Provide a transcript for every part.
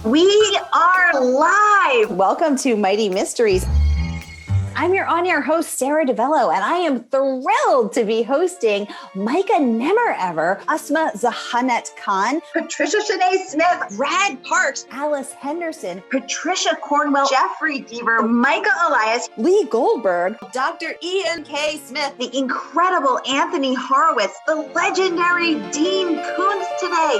We are live. Welcome to Mighty Mysteries. I'm your on-air host, Sarah DeVello, and I am thrilled to be hosting Micah Nemerever, Asma Zahanet Khan, Patricia Shanae Smith, Brad Parks, Alice Henderson, Patricia Cornwell, Jeffrey Deaver, Micah Elias, Lee Goldberg, Dr. Ian K. Smith, the incredible Anthony Horowitz, the legendary Dean Koontz today.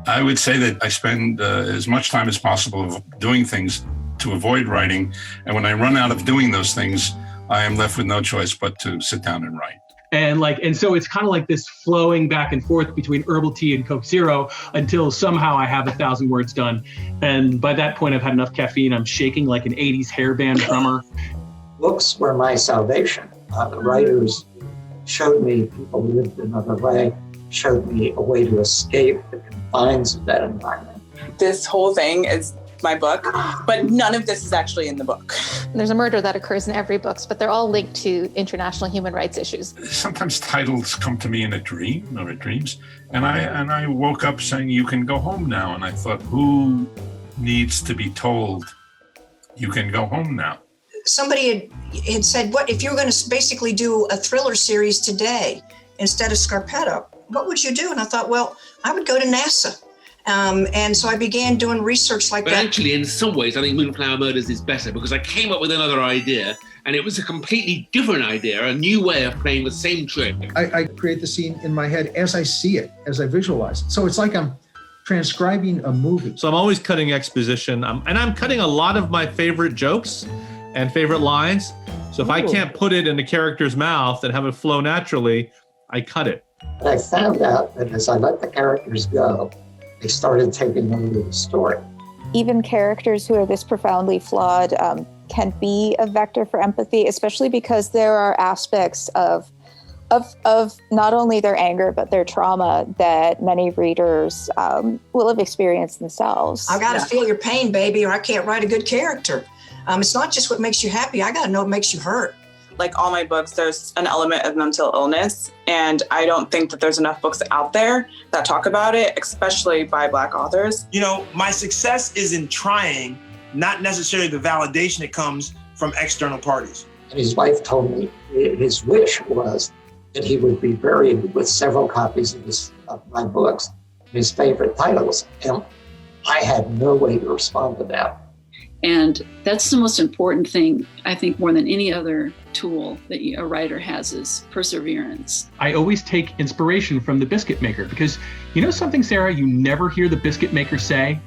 I would say that I spend as much time as possible doing things to avoid writing. And when I run out of doing those things, I am left with no choice but to sit down and write. And so it's kind of like this flowing back and forth between herbal tea and Coke Zero until somehow I have 1,000 words done. And by that point, I've had enough caffeine. I'm shaking like an 80s hairband drummer. Books were my salvation. The writers showed me people lived another way, showed me a way to escape the confines of that environment. This whole thing is my book, but none of this is actually in the book. There's a murder that occurs in every book, but they're all linked to international human rights issues. Sometimes titles come to me in a dream or in dreams, and I woke up saying, "You can go home now." And I thought, who needs to be told you can go home now? somebody had said, what if you were going to basically do a thriller series today instead of Scarpetta, what would you do? And I thought, well, I would go to NASA. And so I began doing research like that. But actually, in some ways, I think Moonflower Murders is better because I came up with another idea and it was a completely different idea, a new way of playing the same trick. I create the scene in my head as I see it, as I visualize it. So it's like I'm transcribing a movie. So I'm always cutting exposition. I'm cutting a lot of my favorite jokes and favorite lines. So if I can't put it in the character's mouth and have it flow naturally, I cut it. But I found out that as I let the characters go, they started taking over the story. Even characters who are this profoundly flawed can be a vector for empathy, especially because there are aspects of not only their anger, but their trauma that many readers will have experienced themselves. I got to feel your pain, baby, or I can't write a good character. It's not just what makes you happy. I got to know what makes you hurt. Like all my books, there's an element of mental illness, and I don't think that there's enough books out there that talk about it, especially by Black authors. You know, my success is in trying, not necessarily the validation that comes from external parties. And his wife told me his wish was that he would be buried with several copies of my books, his favorite titles. And I had no way to respond to that. And that's the most important thing, I think, more than any other tool that a writer has is perseverance. I always take inspiration from the biscuit maker because you know something, Sarah, you never hear the biscuit maker say,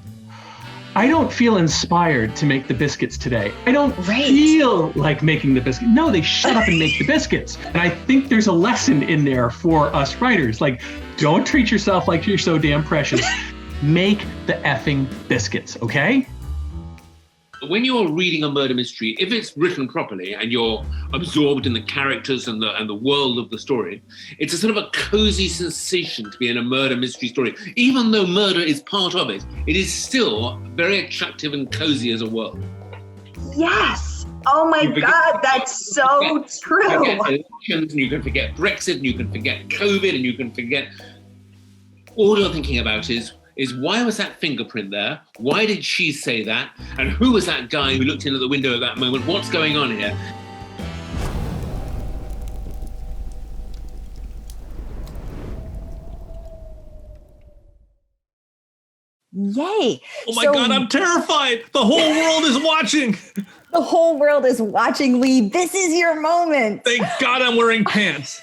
I don't feel inspired to make the biscuits today. I don't feel like making the biscuit. No, they shut up and make the biscuits. And I think there's a lesson in there for us writers. Like, don't treat yourself like you're so damn precious. Make the effing biscuits, okay? When you're reading a murder mystery, if it's written properly and you're absorbed in the characters and the world of the story, it's a sort of a cozy sensation to be in a murder mystery story. Even though murder is part of it, it is still very attractive and cozy as a world. Yes. Oh my God, that's so true. You can forget elections, and you can forget Brexit, and you can forget COVID, and you can forget. All you're thinking about is why was that fingerprint there? Why did she say that? And who was that guy who looked in at the window at that moment? What's going on here? Yay. Oh my God, I'm terrified. The whole world is watching. The whole world is watching, Lee. This is your moment. Thank God I'm wearing pants.